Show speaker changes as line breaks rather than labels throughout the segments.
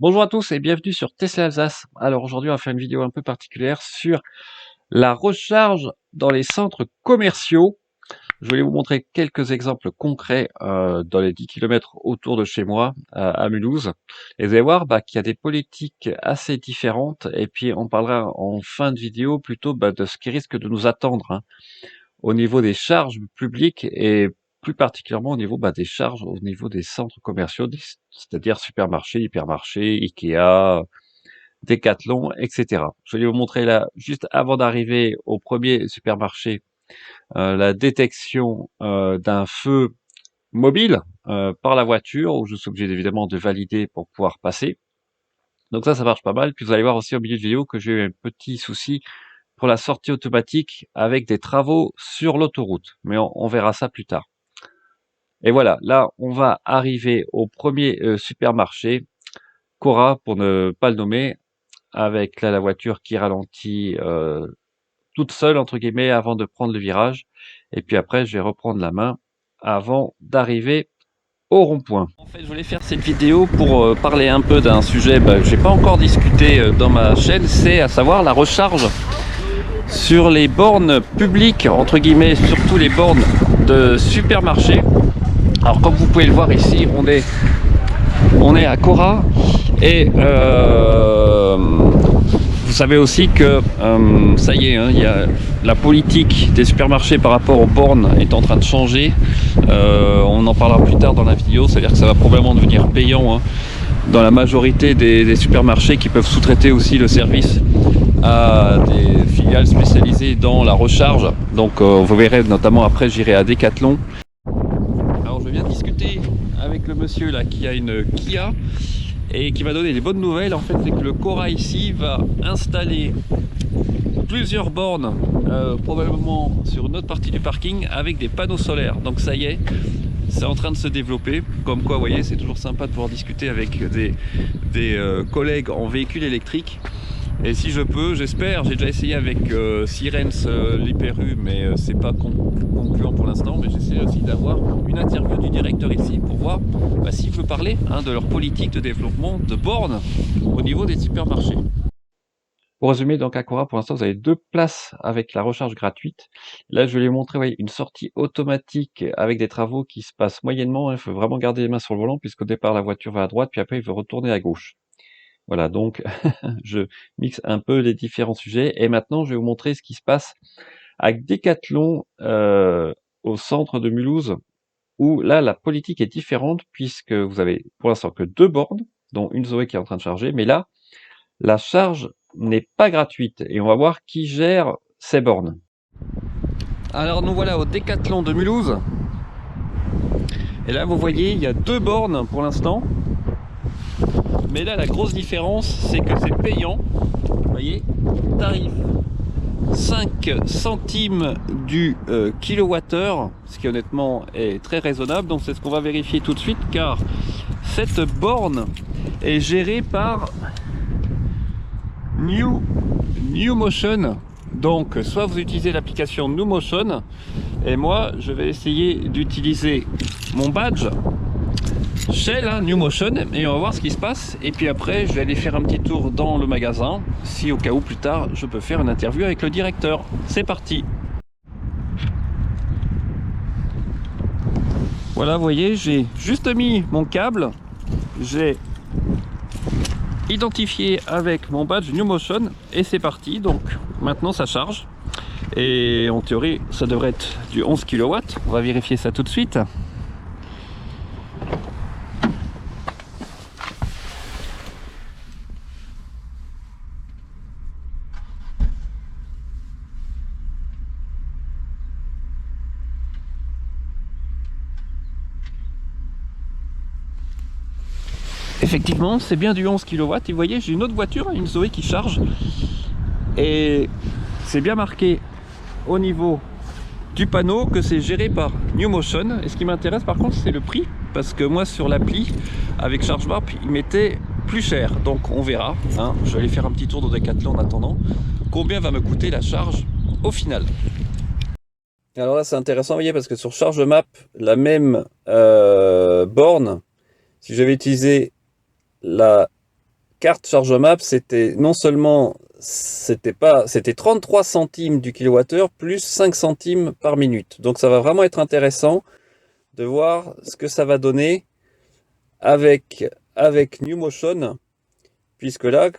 Bonjour à tous et bienvenue sur Tesla Alsace. Alors aujourd'hui, on va faire une vidéo un peu particulière sur la recharge dans les centres commerciaux. Je vais vous montrer quelques exemples concrets dans les 10 km autour de chez moi, à Mulhouse. Et vous allez voir qu'il y a des politiques assez différentes. Et puis on parlera en fin de vidéo plutôt de ce qui risque de nous attendre, hein, au niveau des charges publiques et plus particulièrement au niveau des charges au niveau des centres commerciaux, c'est-à-dire supermarchés, hypermarchés, Ikea, Decathlon, etc. Je vais vous montrer là, juste avant d'arriver au premier supermarché, la détection d'un feu mobile par la voiture, où je suis obligé évidemment de valider pour pouvoir passer. Donc ça marche pas mal. Puis vous allez voir aussi au milieu de vidéo que j'ai eu un petit souci pour la sortie automatique avec des travaux sur l'autoroute. Mais on verra ça plus tard. Et voilà, là on va arriver au premier supermarché, Cora pour ne pas le nommer, avec là la voiture qui ralentit toute seule entre guillemets avant de prendre le virage. Et puis après je vais reprendre la main avant d'arriver au rond-point. En fait, je voulais faire cette vidéo pour parler un peu d'un sujet que j'ai pas encore discuté dans ma chaîne, c'est à savoir la recharge sur les bornes publiques, entre guillemets, surtout les bornes de supermarché. Alors comme vous pouvez le voir ici, on est à Cora et vous savez aussi que ça y est, hein, il y a la politique des supermarchés par rapport aux bornes est en train de changer. On en parlera plus tard dans la vidéo, c'est-à-dire que ça va probablement devenir payant, hein, dans la majorité des supermarchés qui peuvent sous-traiter aussi le service à des filiales spécialisées dans la recharge. Donc vous verrez, notamment après j'irai à Decathlon. Alors je viens de discuter avec le monsieur là qui a une Kia et qui m'a donné des bonnes nouvelles. En fait, c'est que le Cora ici va installer plusieurs bornes, probablement sur une autre partie du parking, avec des panneaux solaires. Donc ça y est, c'est en train de se développer. Comme quoi, vous voyez, c'est toujours sympa de pouvoir discuter avec des collègues en véhicule électrique. Et si je peux, j'espère, j'ai déjà essayé avec Sirens, l'Hyper-U, mais c'est pas concluant pour l'instant, mais j'essaie aussi d'avoir une interview du directeur ici pour voir s'il peut parler, hein, de leur politique de développement de bornes au niveau des supermarchés. Pour résumer, donc à Cora, pour l'instant, vous avez 2 places avec la recharge gratuite. Là, je vais vous montrer une sortie automatique avec des travaux qui se passent moyennement, hein. Il faut vraiment garder les mains sur le volant puisqu'au départ, la voiture va à droite, puis après, il veut retourner à gauche. Voilà, donc je mixe un peu les différents sujets. Et maintenant, je vais vous montrer ce qui se passe avec Decathlon au centre de Mulhouse, où là, la politique est différente puisque vous avez pour l'instant que 2 bornes, dont une Zoé qui est en train de charger. Mais là, la charge n'est pas gratuite et on va voir qui gère ces bornes. Alors nous voilà au Decathlon de Mulhouse. Et là, vous voyez, il y a 2 bornes pour l'instant. Mais là, la grosse différence, c'est que c'est payant. Vous voyez, tarif 5 centimes du kilowattheure, ce qui honnêtement est très raisonnable. Donc c'est ce qu'on va vérifier tout de suite, car cette borne est gérée par NewMotion. Donc soit vous utilisez l'application NewMotion, et moi je vais essayer d'utiliser mon badge Shell, hein, NewMotion, et on va voir ce qui se passe. Et puis après je vais aller faire un petit tour dans le magasin, si au cas où plus tard je peux faire une interview avec le directeur. C'est parti. Voilà, vous voyez, j'ai juste mis mon câble, j'ai identifié avec mon badge NewMotion et c'est parti. Donc maintenant ça charge et en théorie ça devrait être du 11 kW. On va vérifier ça tout de suite. Effectivement, c'est bien du 11 kW. Et vous voyez, j'ai une autre voiture, une Zoé qui charge. Et c'est bien marqué au niveau du panneau que c'est géré par NewMotion. Et ce qui m'intéresse par contre, c'est le prix. Parce que moi, sur l'appli, avec ChargeMap, il m'était plus cher. Donc on verra, hein. Je vais aller faire un petit tour de Decathlon en attendant. Combien va me coûter la charge au final? Alors là, c'est intéressant, vous voyez, parce que sur ChargeMap, la même borne, si j'avais utilisé la
carte ChargeMap, c'était non seulement c'était 33 centimes du kilowattheure plus 5 centimes par minute. Donc ça va vraiment être intéressant de voir ce que ça va donner avec NewMotion, puisque là,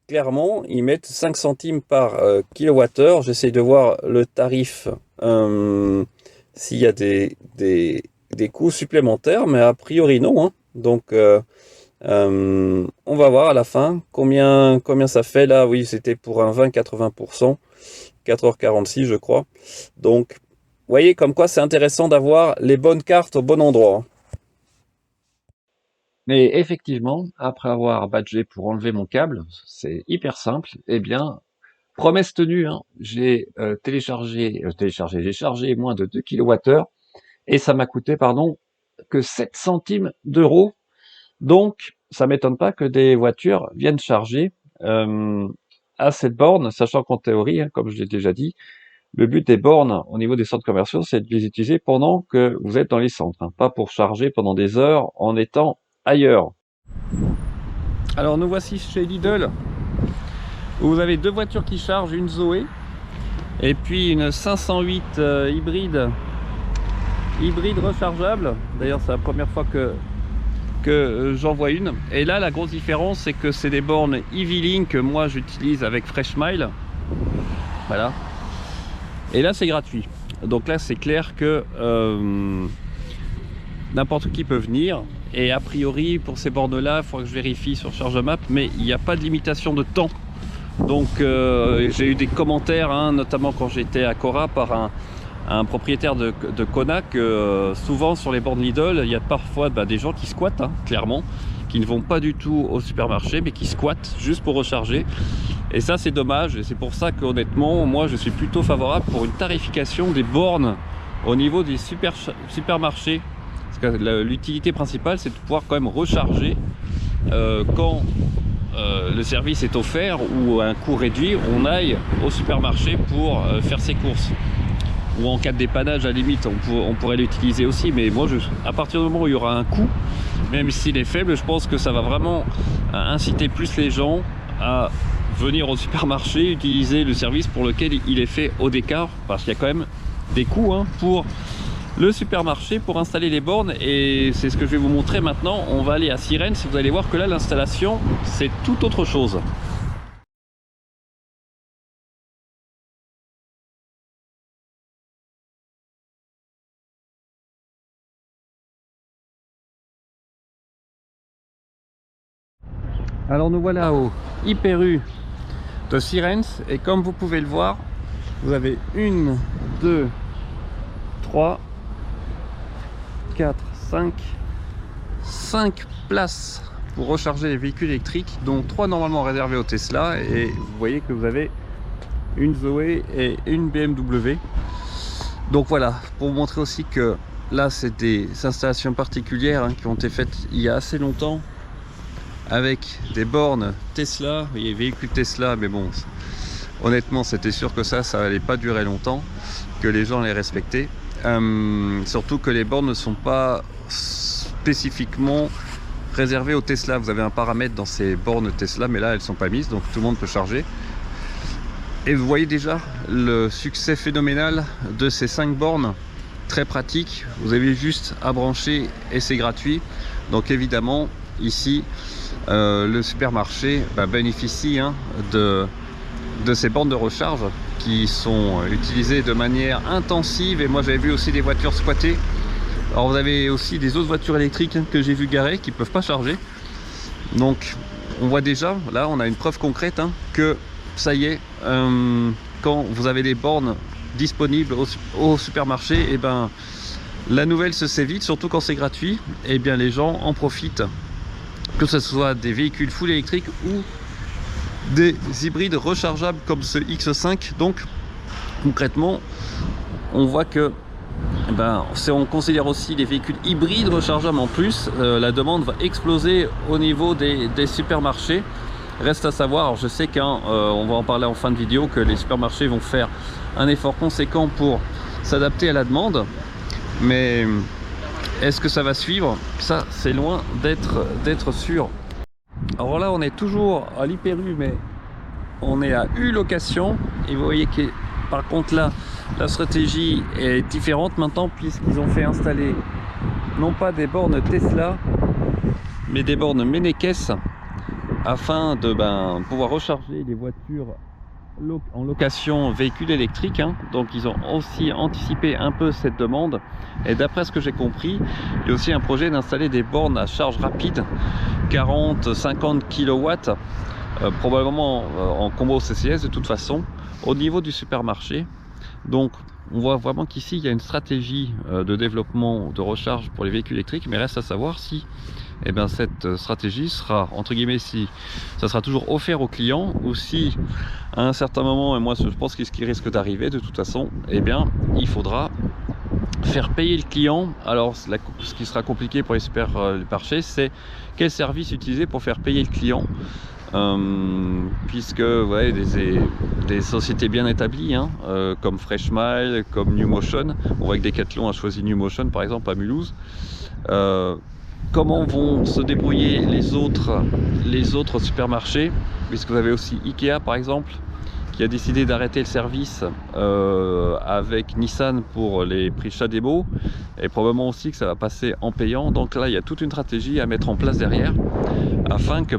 clairement, ils mettent 5 centimes par kilowattheure. J'essaie de voir le tarif, s'il y a des coûts supplémentaires, mais a priori non, hein. Donc, on va voir à la fin combien ça fait. Là, oui, c'était pour un 20-80%, 4h46 je crois. Donc, vous voyez comme quoi c'est intéressant d'avoir les bonnes cartes au bon endroit.
Mais effectivement, après avoir badgé pour enlever mon câble, c'est hyper simple. Eh bien, promesse tenue, hein, j'ai j'ai chargé moins de 2 kWh et ça m'a coûté, pardon, que 7 centimes d'euros. Donc, ça m'étonne pas que des voitures viennent charger à cette borne, sachant qu'en théorie, hein, comme je l'ai déjà dit, le but des bornes au niveau des centres commerciaux, c'est de les utiliser pendant que vous êtes dans les centres, hein, pas pour charger pendant des heures en étant ailleurs. Alors nous voici chez Lidl, où vous avez deux voitures qui chargent, une Zoé et puis une 508 hybride rechargeable. D'ailleurs c'est la première fois que j'en vois une. Et là la grosse différence, c'est que c'est des bornes EV-Link que moi j'utilise avec FreshMile. Voilà. Et là c'est gratuit. Donc là c'est clair que n'importe qui peut venir. Et a priori pour ces bornes là, il faudra que je vérifie sur ChargeMap, mais il n'y a pas de limitation de temps. Donc j'ai eu des commentaires, hein, notamment quand j'étais à Cora, par un propriétaire de Kona, que souvent sur les bornes Lidl, il y a parfois des gens qui squattent, hein, clairement, qui ne vont pas du tout au supermarché, mais qui squattent juste pour recharger. Et ça c'est dommage, et c'est pour ça qu'honnêtement, moi je suis plutôt favorable pour une tarification des bornes au niveau des supermarchés. Parce que l'utilité principale, c'est de pouvoir quand même recharger quand le service est offert ou à un coût réduit, on aille au supermarché pour faire ses courses. Ou en cas de dépannage, à la limite, on pourrait l'utiliser aussi. Mais moi, à partir du moment où il y aura un coût, même s'il est faible, je pense que ça va vraiment inciter plus les gens à venir au supermarché, utiliser le service pour lequel il est fait au décart. Parce qu'il y a quand même des coûts, hein, pour le supermarché pour installer les bornes, et c'est ce que je vais vous montrer maintenant. On va aller à Sirens, vous allez voir que là l'installation c'est tout autre chose. Alors nous voilà au Hyper U de Sirens, et comme vous pouvez le voir, vous avez 1, 2, 3, 4, 5 places pour recharger les véhicules électriques, dont 3 normalement réservés au Tesla, et vous voyez que vous avez une Zoé et une BMW. Donc voilà, pour vous montrer aussi que là c'est des installations particulières, hein, qui ont été faites il y a assez longtemps avec des bornes Tesla. Vous voyez, véhicules Tesla, mais bon, honnêtement c'était sûr que ça allait pas durer longtemps, que les gens les respectaient. Surtout que les bornes ne sont pas spécifiquement réservées au Tesla. Vous avez un paramètre dans ces bornes Tesla, mais là elles sont pas mises, donc tout le monde peut charger. Et vous voyez déjà le succès phénoménal de ces 5 bornes, très pratiques. Vous avez juste à brancher et c'est gratuit. Donc évidemment ici le supermarché bénéficie, hein, de ces bornes de recharge qui sont utilisées de manière intensive. Et moi j'avais vu aussi des voitures squattées. Alors vous avez aussi des autres voitures électriques, hein, que j'ai vu garées, qui ne peuvent pas charger. Donc on voit déjà, là on a une preuve concrète, hein, que ça y est, quand vous avez les bornes disponibles au supermarché, et ben la nouvelle se sait vite, surtout quand c'est gratuit. Et bien les gens en profitent, que ce soit des véhicules full électriques ou des hybrides rechargeables comme ce X5. Donc concrètement on voit que si on considère aussi les véhicules hybrides rechargeables en plus, la demande va exploser au niveau des supermarchés. Reste à savoir, alors je sais qu'on va en parler en fin de vidéo, que les supermarchés vont faire un effort conséquent pour s'adapter à la demande, mais est-ce que ça va suivre? Ça c'est loin d'être sûr.
Alors là, on est toujours à l'Hyper-U, mais on est à U-location. Et vous voyez que, par contre, là, la stratégie est différente maintenant, puisqu'ils ont fait installer non pas des bornes Tesla, mais des bornes Mennekes, afin de pouvoir recharger les voitures en location véhicules électriques, hein. Donc ils ont aussi anticipé un peu cette demande, et d'après ce que j'ai compris, il y a aussi un projet d'installer des bornes à charge rapide 40-50 kW, probablement en combo CCS de toute façon, au niveau du supermarché. Donc on voit vraiment qu'ici il y a une stratégie de développement de recharge pour les véhicules électriques, mais reste à savoir si cette stratégie sera, entre guillemets, si ça sera toujours offert aux clients, ou si à un certain moment, et moi je pense que ce qui risque d'arriver de toute façon, il faudra faire payer le client. Alors ce qui sera compliqué pour les supermarchés, c'est quel service utiliser pour faire payer le client, puisque ouais, des sociétés bien établies, hein, comme Freshmile, comme NewMotion, on voit que Decathlon a choisi NewMotion par exemple à Mulhouse. Comment vont se débrouiller les autres supermarchés, puisque vous avez aussi Ikea par exemple, qui a décidé d'arrêter le service avec Nissan pour les prix chat démo, et probablement aussi que ça va passer en payant. Donc là, il y a toute une stratégie à mettre en place derrière, afin que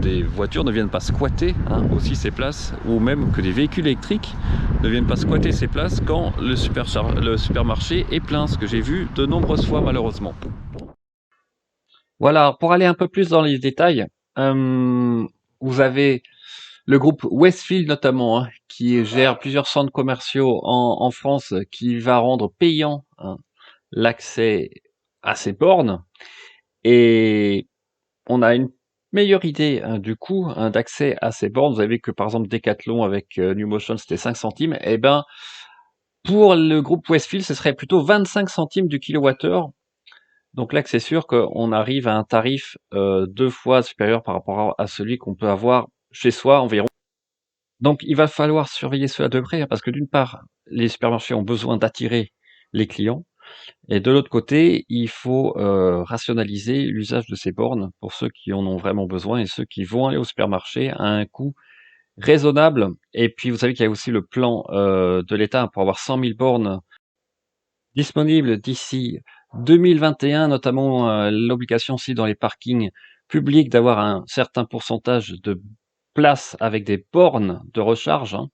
des voitures ne viennent pas squatter, hein, aussi ces places, ou même que des véhicules électriques ne viennent pas squatter ces places quand le supermarché est plein, ce que j'ai vu de nombreuses fois malheureusement. Voilà, pour aller un peu plus dans les détails, vous avez le groupe Westfield notamment, hein, qui gère plusieurs centres commerciaux en France, qui va rendre payant, hein, l'accès à ces bornes. Et on a une meilleure idée, hein, du coût, hein, d'accès à ces bornes. Vous avez vu que par exemple Decathlon avec NewMotion c'était 5 centimes. Et pour le groupe Westfield, ce serait plutôt 25 centimes du kilowattheure. Donc là, c'est sûr qu'on arrive à un tarif 2 fois supérieur par rapport à celui qu'on peut avoir chez soi environ. Donc il va falloir surveiller cela de près, hein, parce que d'une part, les supermarchés ont besoin d'attirer les clients, et de l'autre côté, il faut rationaliser l'usage de ces bornes pour ceux qui en ont vraiment besoin et ceux qui vont aller au supermarché à un coût raisonnable. Et puis vous savez qu'il y a aussi le plan de l'État pour avoir 100 000 bornes disponibles d'ici 2021, notamment l'obligation aussi dans les parkings publics d'avoir un certain pourcentage de places avec des bornes de recharge, hein.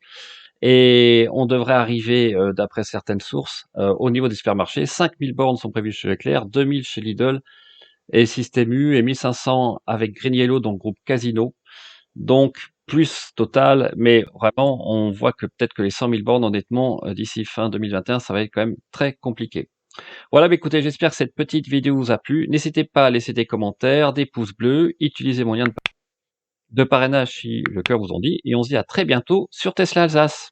Et on devrait arriver, d'après certaines sources, au niveau des supermarchés, 5000 bornes sont prévues chez Leclerc, 2000 chez Lidl et Système U, et 1500 avec Green Yellow, donc groupe Casino. Donc plus total, mais vraiment on voit que peut-être que les 100 000 bornes, honnêtement, d'ici fin 2021, ça va être quand même très compliqué. Voilà, écoutez, j'espère que cette petite vidéo vous a plu. N'hésitez pas à laisser des commentaires, des pouces bleus, utilisez mon lien de parrainage si le cœur vous en dit, et on se dit à très bientôt sur Tesla Alsace.